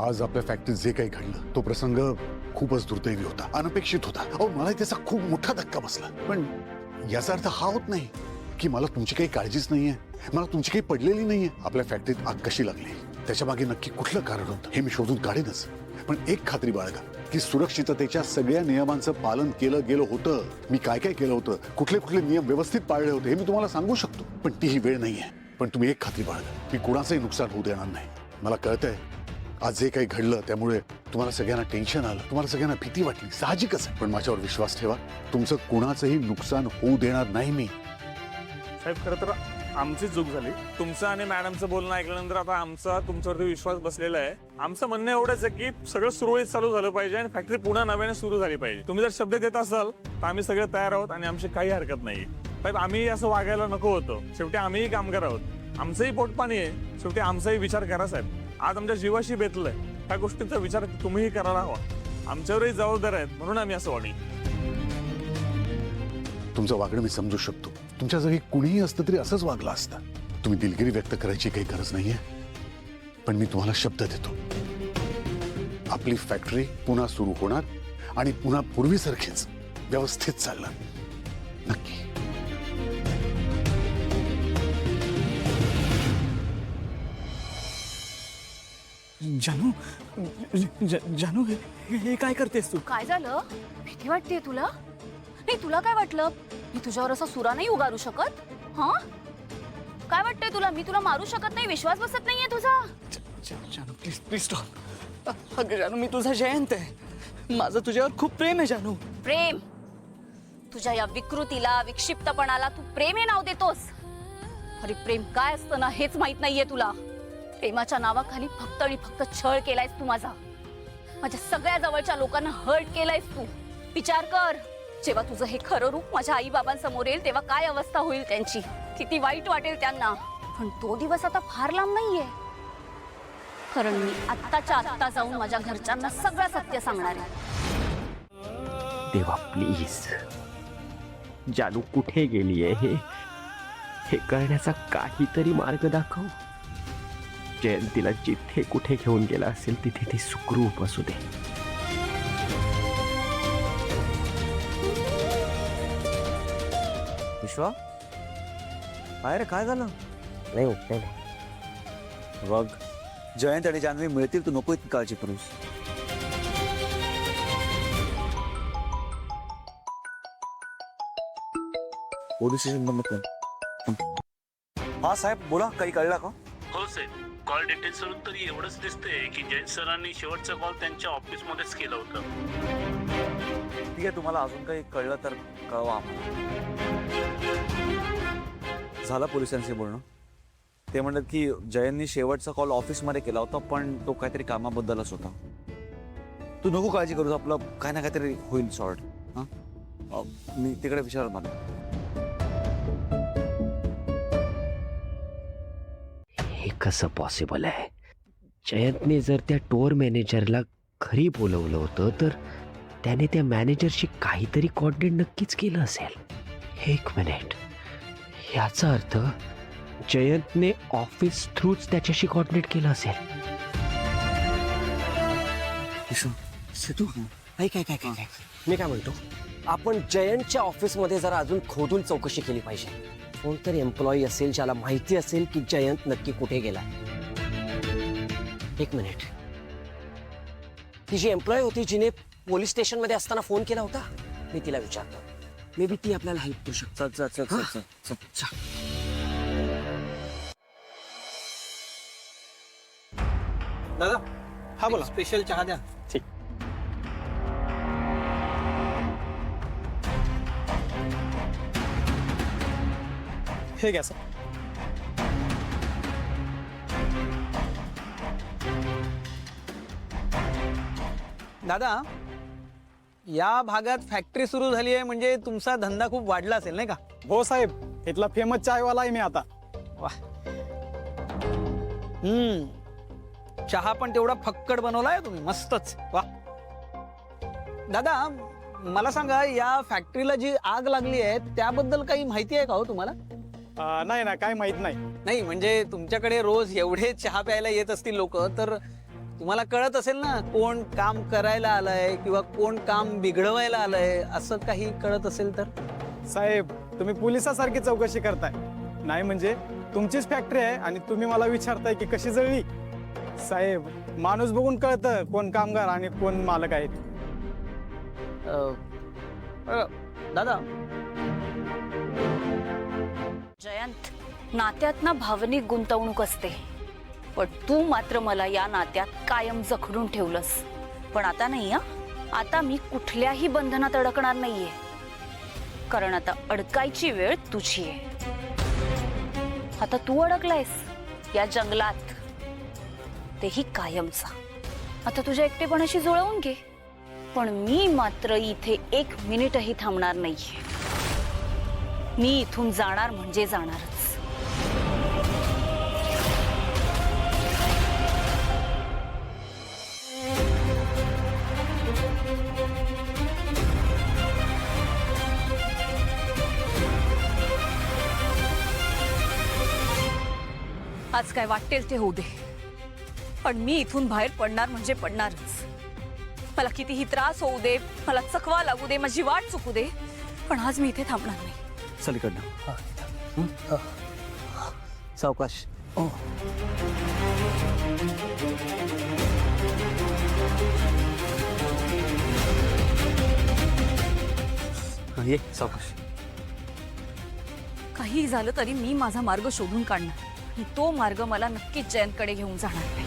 आज आपल्या फॅक्टरीत जे काही घडलं तो प्रसंग खूपच दुर्दैवी होता, अनपेक्षित होता. अहो मला त्याचा खूप मोठा धक्का बसला. पण याचा अर्थ हा होत नाही की मला तुमची काही काळजीच नाहीये, मला तुमची काही पडलेली नाहीये. आपल्या फॅक्टरीत आग कशी लागली, त्याच्या मागे नक्की कुठलं कारण होतं हे मी शोधून काढेनच. पण एक खात्री बाळगा की सुरक्षिततेच्या सगळ्या नियमांचं पालन केलं गेलं होतं. मी काय काय केलं होतं, कुठले कुठले नियम व्यवस्थित पाळले होते हे मी तुम्हाला सांगू शकतो. पण ती ही वेळ नाहीये. पण तुम्ही एक खात्री बाळगा की कुणाचंही नुकसान होऊ देणार नाही. मला कळतंय आज जे काही घडलं त्यामुळे तुम्हाला सगळ्यांना टेन्शन आलं, तुम्हाला सगळ्यांना भीती वाटली, साहजिकच आहे. पण माझ्यावर विश्वास ठेवा, तुमचं कुणाचंही नुकसान होऊ देणार नाही मी. साहेब खरं तर आमची चूक झाली. तुमचं आणि मॅडमचं बोलणं ऐकल्यानंतर आता आमचा तुमच्यावरती विश्वास बसलेला आहे. आमचं म्हणणं एवढंच आहे की सगळं सुरळीत चालू झालं पाहिजे आणि फॅक्टरी पुन्हा नव्याने सुरू झाली पाहिजे. तुम्ही जर शब्द देत असाल तर आम्ही सगळे तयार आहोत आणि आमची काही हरकत नाही. साहेब आम्ही असं वागायला नको होतं. शेवटी आम्हीही कामगार आहोत, आमचंही पोटपाणी आहे. शेवटी आमचाही विचार करा साहेब. आज आमच्या जीवाशी बेतलंय, त्या गोष्टींचा विचार तुम्हीही करायला हवा. आमच्यावरही जबाबदार आहेत म्हणून आम्ही असं वागलो. तुमचं वागणं मी समजू शकतो. तुमच्या जागी कुणीही असतं तरी असंच वागलं असतं. तुम्ही दिलगिरी व्यक्त करायची काही गरज नाहीये. पण मी तुम्हाला शब्द देतो, आपली फॅक्टरी पुन्हा सुरू होणार आणि पुन्हा पूर्वीसारखीच व्यवस्थित चालणार. नक्की. जानू, जानू हे काय करतेस तू? काय झालं? भीती वाटतेय तुला? नाही तुला काय वाटलं मी तुझ्यावर असा सुरा नाही उगारू शकत? हा काय वाटतंय तुला? मी तुला मारू शकत नाही, विश्वास बसत नाहीये तुझा? जानू प्लीज प्लीज स्टॉप. अगं जानू मी तुझा जयंत आहे, माझं तुझ्यावर खूप प्रेम आहे जानू. प्रेम? तुझ्या या विकृतीला, विक्षिप्तपणाला तू प्रेम हे नाव देतोस? अरे प्रेम काय असतं ना हेच माहित नाहीये तुला. प्रेमाच्या नावाखाली फक्त आणि फक्त छळ केलायस तू माझा. माझ्या सगळ्या जवळच्या लोकांना हर्ट केलायस तू. विचार कर, जेव्हा तुझं हे खरं रूप माझ्या आई बाबांसमोर येईल तेव्हा काय अवस्था होईल त्यांची, किती वाईट वाटेल त्यांना. पण तो दिवस आता फार लांब नाहीये, कारण मी आत्ताच्या आत्ता जाऊन माझ्या घरच्यांना सगळं सत्य सांगणार आहे. देवा प्लीज, जानू कुठे गेलीये हे कळण्याचा काहीतरी मार्ग दाखव. जयंतीला जिथे कुठे घेऊन गेला असेल तिथे ती सुखरूप असू दे. विश्वा, काय रे काय झालं? नाही उठले नाही. बघ जयंत आणि जान्हवी मिळतील, तू नको इतकी काळजी करूस. पोलीस स्टेशन बंद कर. हा साहेब बोला, काही कळलं का? हो साहेब, कॉल डिटेल्स वरून तरी एवढंच दिसतंय की जयंत सरांनी शेवटचा कॉल त्यांच्या ऑफिसमध्येच केला होता. ठीक आहे, तुम्हाला अजून काही कळलं तर कळवा आम्हाला. झालं पोलिसांशी बोलणं. ते म्हणतात की जयंतनी शेवटचा कॉल ऑफिसमध्ये केला होता, पण तो काहीतरी कामाबद्दलच होता. तू नको काळजी करूस, आपलं काय ना काहीतरी होईल सॉर्ट. हां, मी तिकडे विचारत मला. हे कसं पॉसिबल आहे? जयंतने जर त्या टोअर मॅनेजरला घरी बोलवलं होतं तर त्याने त्या मॅनेजरशी काहीतरी कॉर्डिनेट नक्कीच केलं असेल. एक मिनिट, याचा अर्थ जयंतने ऑफिस थ्रूच त्याच्याशी कॉर्डिनेट केलं असेल. सिद्धू, ऐक ऐक ऐक ऐक, मी काय म्हणतो, आपण जयंतच्या ऑफिसमध्ये जरा अजून खोदून चौकशी केली पाहिजे. कोणतरी एम्प्लॉई असेल ज्याला माहिती असेल की जयंत नक्की कुठे गेला. एक मिनिट, ती जी एम्प्लॉई होती जिने पोलीस स्टेशन मध्ये असताना फोन केला होता, मी तिला विचारतो. मे बी ती आपल्याला हेल्प करू शकते. दादा हा बोला, स्पेशल चहा द्या. ठीक. हे घ्या सर. दादा, या भागात फॅक्टरी सुरू झाली आहे म्हणजे तुमचा धंदा खूप वाढला असेल नाही का? हो साहेब, इथला फेमस चायवाला आहे मी आता. वाह. चहा पण तेवढा फक्कड बनवलाय तुम्ही, मस्तच. वा दादा, मला सांगा, या फॅक्टरीला जी आग लागली आहे त्याबद्दल काही माहिती आहे का हो तुम्हाला? नाही ना, काय माहित नाही. नाही म्हणजे तुमच्याकडे रोज एवढे चहा प्यायला येत असतील लोक, तर तुम्हाला कळत असेल ना कोण काम करायला आलंय किंवा कोण काम बिघडवायला आलंय, असं काही कळत असेल तर. साहेब तुम्ही पोलिसासारखी चौकशी करताय. नाही म्हणजे तुमचीच फॅक्टरी आहे आणि तुम्ही मला विचारताय की कशी जळली. साहेब माणूस बघून कळतं कोण कामगार आणि कोण मालक आहेत. दादा, जयंत, नात्यात ना भावनिक गुंतवणूक असते, पण तू मात्र मला या नात्यात कायम जखडून ठेवलंस. पण आता नाही हा, आता मी कुठल्याही बंधनात अडकणार नाहीये, कारण आता अडकायची वेळ तुझी आहे. आता तू अडकलायस या जंगलात, तेही कायमचा. आता तुझ्या एकटेपणाशी जुळवून घे, पण मी मात्र इथे 1 मिनिटही थांबणार नाहीये. मी इथून जाणार म्हणजे जाणारच. आज काय वाटेल ते होऊ दे, पण मी इथून बाहेर पडणार म्हणजे पडणारच. मला कितीही त्रास होऊ दे, मला चकवा लागू दे, माझी वाट चुकू दे, पण आज मी इथे थांबणार नाही. चल इकडनं. सावकाश. ये सावकाश. काही झालं तरी मी माझा मार्ग शोधून काढणार, आणि तो मार्ग मला नक्कीच जयंतकडे घेऊन जाणार नाही.